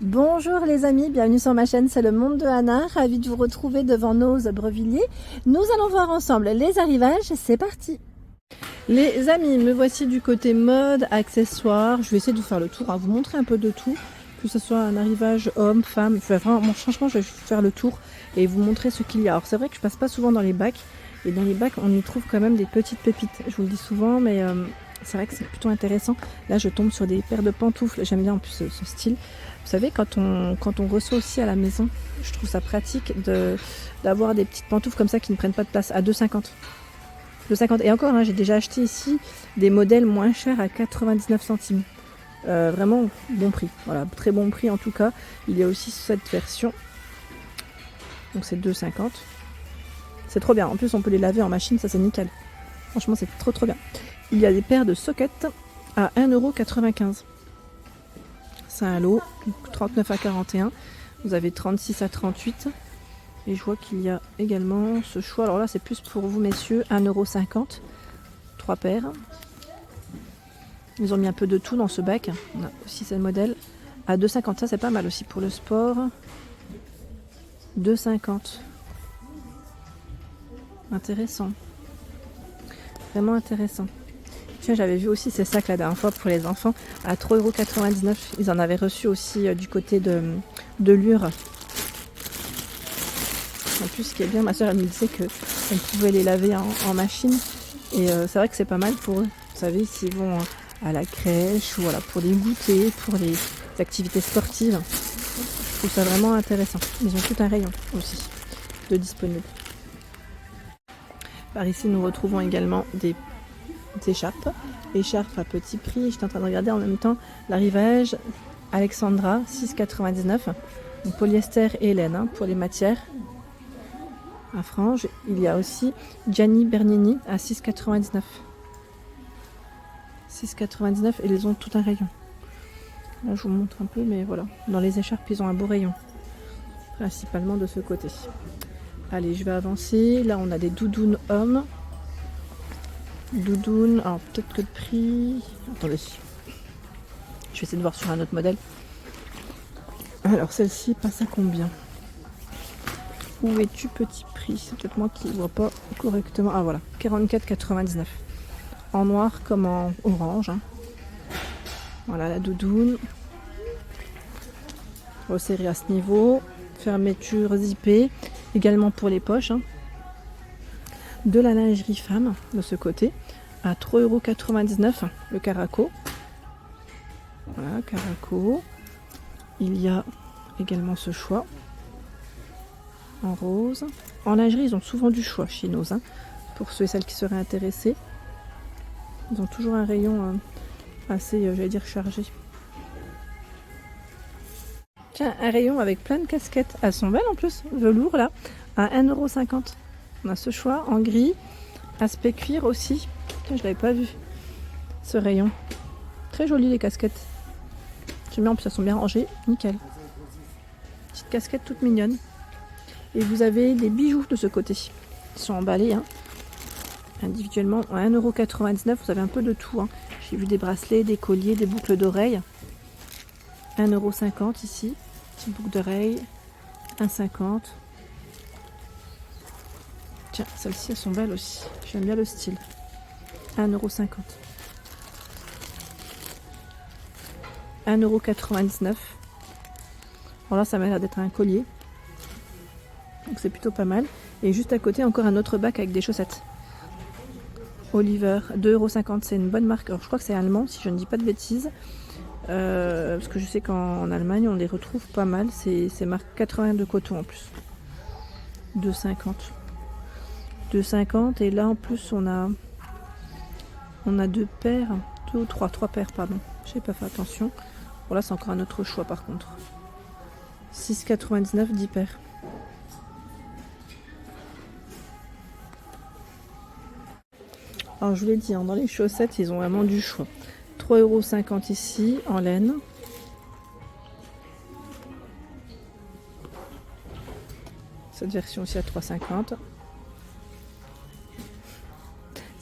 Bonjour les amis, bienvenue sur ma chaîne, c'est le monde de Anna, ravie de vous retrouver devant nos Brevilliers. Nous allons voir ensemble les arrivages, c'est parti. Les amis, me voici du côté mode, accessoires, je vais essayer de vous faire le tour, vous montrer un peu de tout, que ce soit un arrivage homme, femme, vraiment franchement je vais faire le tour et vous montrer ce qu'il y a. Alors c'est vrai que je passe pas souvent dans les bacs, et dans les bacs on y trouve quand même des petites pépites, je vous le dis souvent, mais c'est vrai que c'est plutôt intéressant. Là je tombe sur des paires de pantoufles, j'aime bien en plus ce style. Vous savez, quand on reçoit aussi à la maison, je trouve ça pratique d'avoir des petites pantoufles comme ça qui ne prennent pas de place à 2,50. 2,50. Et encore, j'ai déjà acheté ici des modèles moins chers à 99 centimes. Vraiment bon prix. Voilà, très bon prix en tout cas. Il y a aussi cette version. Donc c'est 2,50. C'est trop bien. En plus, on peut les laver en machine, ça c'est nickel. Franchement, c'est trop bien. Il y a des paires de sockets à 1,95 €. C'est un lot, 39 à 41. Vous avez 36 à 38. Et je vois qu'il y a également ce choix. Alors là, c'est plus pour vous, messieurs. 1,50 €. 3 paires. Ils ont mis un peu de tout dans ce bac. On a aussi ce modèle. À 2,50. Ça, c'est pas mal aussi pour le sport. 2,50. Intéressant. Vraiment intéressant. Tiens, j'avais vu aussi ces sacs la dernière fois pour les enfants à 3,99 €. Ils en avaient reçu aussi du côté de Lure. En plus, ce qui est bien, ma soeur elle me disait qu'on pouvait les laver en machine. Et c'est vrai que c'est pas mal pour eux. Vous savez, s'ils vont à la crèche ou voilà, pour des goûters, pour les activités sportives. Je trouve ça vraiment intéressant. Ils ont tout un rayon aussi de disponible. Par ici, nous retrouvons également des écharpes à petit prix. J'étais en train de regarder en même temps l'arrivage Alexandra 6,99 €. Donc polyester et laine pour les matières à franges. Il y a aussi Gianni Bernini à 6,99 €. 6,99 € et ils ont tout un rayon. Là je vous montre un peu, mais voilà. Dans les écharpes ils ont un beau rayon. Principalement de ce côté. Allez, je vais avancer. Là on a des doudounes hommes. Doudoune, alors peut-être que le prix... Attendez, je vais essayer de voir sur un autre modèle. Alors celle-ci passe à combien? Où es-tu, petit prix? C'est peut-être moi qui ne vois pas correctement. Ah voilà, 44,99 €. En noir comme en orange. Voilà la doudoune. Resserrée à ce niveau. Fermeture zippée. Également pour les poches. De la lingerie femme de ce côté à 3,99 € le caraco. Voilà, caraco. Il y a également ce choix en rose. En lingerie, ils ont souvent du choix chez nous, pour ceux et celles qui seraient intéressés. Ils ont toujours un rayon assez, j'allais dire, chargé. Tiens, un rayon avec plein de casquettes. Elles sont belles en plus, velours là, à 1,50 €. On a ce choix en gris, aspect cuir aussi. Tiens, je l'avais pas vu, ce rayon. Très joli les casquettes. J'aime bien, en plus elles sont bien rangées, nickel. Petite casquette toute mignonne. Et vous avez des bijoux de ce côté. Ils sont emballés individuellement à 1,99 €. Vous avez un peu de tout. J'ai vu des bracelets, des colliers, des boucles d'oreilles. 1,50 € ici. Petite boucle d'oreille. 1,50 €. Tiens, celles-ci elles sont belles aussi. J'aime bien le style. 1,50 €. 1,99 €. Alors là, ça m'a l'air d'être un collier. Donc c'est plutôt pas mal. Et juste à côté, encore un autre bac avec des chaussettes. Oliver, 2,50 €. C'est une bonne marque. Alors je crois que c'est allemand, si je ne dis pas de bêtises. Parce que je sais qu'en Allemagne, on les retrouve pas mal. C'est marque 82 coton en plus. 2,50 €. 2,50 € et là en plus on a deux paires, deux ou trois paires pardon, j'ai pas fait attention. Bon là c'est encore un autre choix par contre. 6,99 €, 10 paires. Alors je vous l'ai dit, dans les chaussettes ils ont vraiment du choix. 3,50 € ici en laine. Cette version aussi à 3,50 €.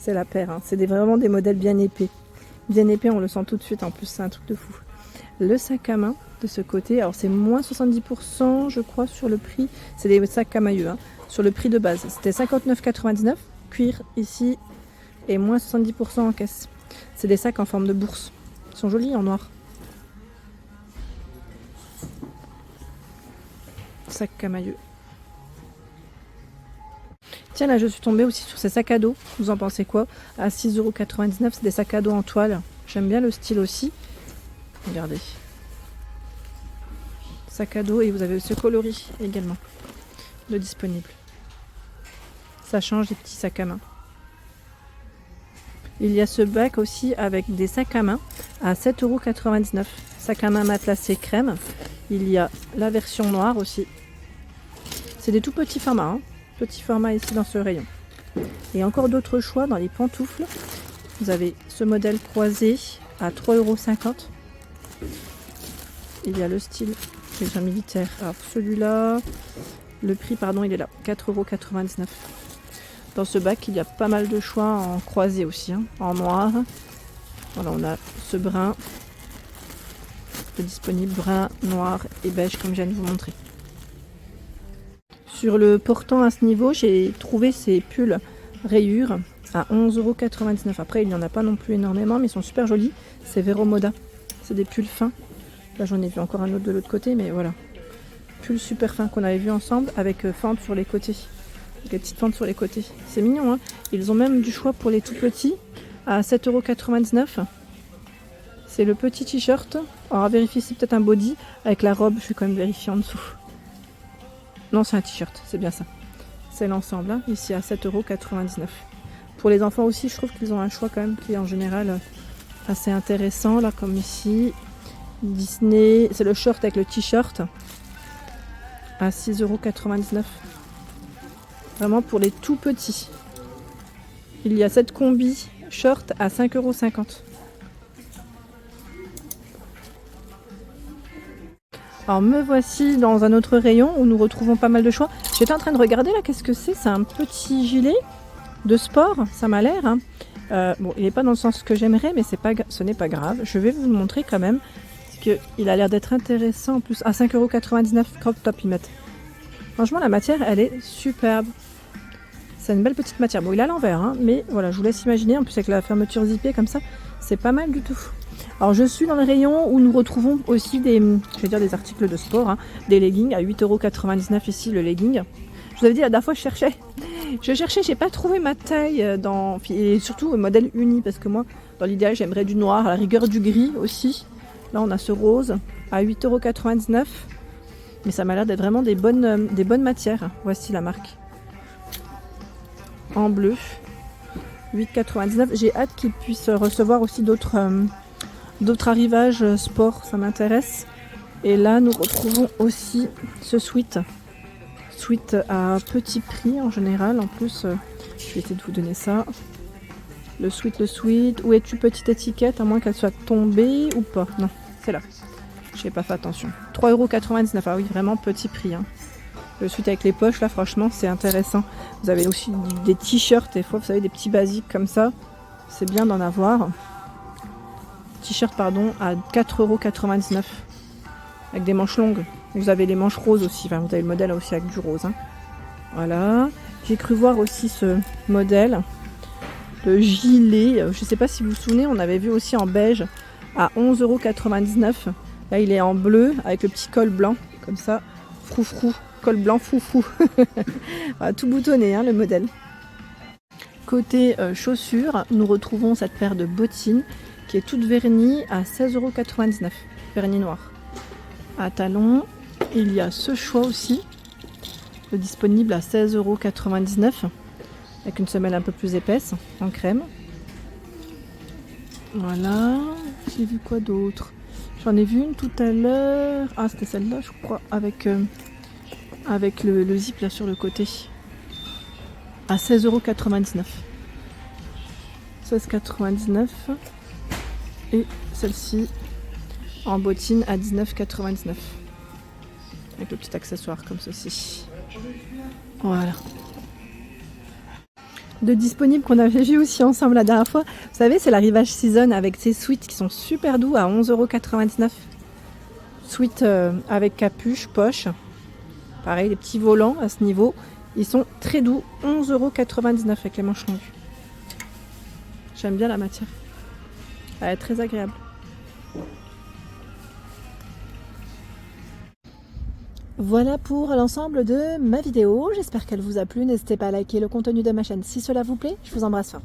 C'est la paire, c'est vraiment des modèles bien épais. Bien épais, on le sent tout de suite, en plus c'est un truc de fou. le sac à main de ce côté. Alors c'est moins 70% je crois sur le prix. C'est des sacs camailleux hein, sur le prix de base. C'était 59,99 cuir ici et moins 70% en caisse. C'est des sacs en forme de bourse. Ils sont jolis en noir. Sac camailleux. Tiens, là je suis tombée aussi sur ces sacs à dos. Vous en pensez quoi? À 6,99 €, c'est des sacs à dos en toile. J'aime bien le style aussi. Regardez. Sac à dos et vous avez ce coloris également de disponible. Ça change des petits sacs à main. Il y a ce bac aussi avec des sacs à main à 7,99 €. Sac à main matelassé crème. Il y a la version noire aussi. C'est des tout petits formats. Hein. Petit format ici dans ce rayon. Et encore d'autres choix dans les pantoufles. Vous avez ce modèle croisé à 3,50 €. Il y a le style déjà militaire. Alors celui-là, le prix pardon, il est là, 4,99 €. Dans ce bac, il y a pas mal de choix en croisé aussi, hein, en noir. Voilà, on a ce brun de disponible, brun, noir et beige comme je viens de vous montrer. Sur le portant à ce niveau, j'ai trouvé ces pulls rayures à 11,99 €. Après, il n'y en a pas non plus énormément, mais ils sont super jolis. C'est Vero Moda. C'est des pulls fins. Là, j'en ai vu encore un autre de l'autre côté, mais voilà. Pulls super fins qu'on avait vu ensemble avec fentes sur les côtés. Avec des petites fentes sur les côtés. C'est mignon, hein. Ils ont même du choix pour les tout petits à 7,99 €. C'est le petit t-shirt. Alors, à vérifier si c'est peut-être un body avec la robe. Je vais quand même vérifier en dessous. Non, c'est un t-shirt, c'est bien ça. C'est l'ensemble, hein, ici à 7,99 €. Pour les enfants aussi, je trouve qu'ils ont un choix quand même qui est en général assez intéressant. Là, comme ici, Disney, c'est le short avec le t-shirt à 6,99 €. Vraiment pour les tout petits. Il y a cette combi short à 5,50 €. Alors me voici dans un autre rayon où nous retrouvons pas mal de choix. J'étais en train de regarder là, qu'est-ce que c'est? C'est un petit gilet de sport, ça m'a l'air. Hein. Bon, il n'est pas dans le sens que j'aimerais, mais ce n'est pas grave. Je vais vous le montrer quand même, parce qu'il a l'air d'être intéressant. En plus, à 5,99 €, crop top ils mettent. Franchement, la matière, elle est superbe. C'est une belle petite matière. Bon, il est à l'envers, hein, mais voilà, je vous laisse imaginer. En plus, avec la fermeture zippée comme ça, c'est pas mal du tout. Alors, je suis dans le rayon où nous retrouvons aussi des articles de sport, hein, des leggings à 8,99 € ici, le legging. Je vous avais dit la dernière fois, je cherchais, j'ai pas trouvé ma taille et surtout le modèle uni, parce que moi, dans l'idéal, j'aimerais du noir, à la rigueur du gris aussi. Là, on a ce rose à 8,99 €, mais ça m'a l'air d'être vraiment des bonnes matières. Voici la marque. En bleu, 8,99 €. J'ai hâte qu'ils puissent recevoir aussi d'autres arrivages sport, ça m'intéresse. Et là, nous retrouvons aussi ce sweat à petit prix en général. En plus, je vais essayer de vous donner ça. Le sweat. Où es-tu, petite étiquette, à moins qu'elle soit tombée ou pas? Non, c'est là. Je n'ai pas fait attention. 3,99 €. Ah oui, vraiment petit prix. Hein. Le sweat avec les poches, là, franchement, c'est intéressant. Vous avez aussi des t-shirts, des fois, vous savez, des petits basiques comme ça. C'est bien d'en avoir. T-shirt, pardon, à 4,99 €. Avec des manches longues. Vous avez les manches roses aussi. Enfin, vous avez le modèle aussi avec du rose. Hein. Voilà. J'ai cru voir aussi ce modèle. Le gilet. Je ne sais pas si vous vous souvenez, on avait vu aussi en beige à 11,99 €. Là, il est en bleu avec le petit col blanc. Comme ça. Froufrou. Col blanc foufou. Voilà, tout boutonné, hein, le modèle. Côté chaussures, nous retrouvons cette paire de bottines qui est toute vernie à 16,99 €. Vernis noir. À talons, il y a ce choix aussi, disponible à 16,99 € avec une semelle un peu plus épaisse, en crème. Voilà, j'ai vu quoi d'autre? J'en ai vu une tout à l'heure. Ah, c'était celle-là, je crois, avec le zip là sur le côté. À 16,99 €. 16,99 €. Et celle-ci en bottine à 19,99 €. Avec le petit accessoire comme ceci. Voilà. De disponible qu'on avait vu aussi ensemble la dernière fois. Vous savez, c'est l'arrivage season avec ces sweats qui sont super doux à 11,99 €. Sweat avec capuche, poche. Pareil, les petits volants à ce niveau. Ils sont très doux, 11,99 € avec les manches longues. J'aime bien la matière. Elle est très agréable. Voilà pour l'ensemble de ma vidéo. J'espère qu'elle vous a plu. N'hésitez pas à liker le contenu de ma chaîne si cela vous plaît. Je vous embrasse fort.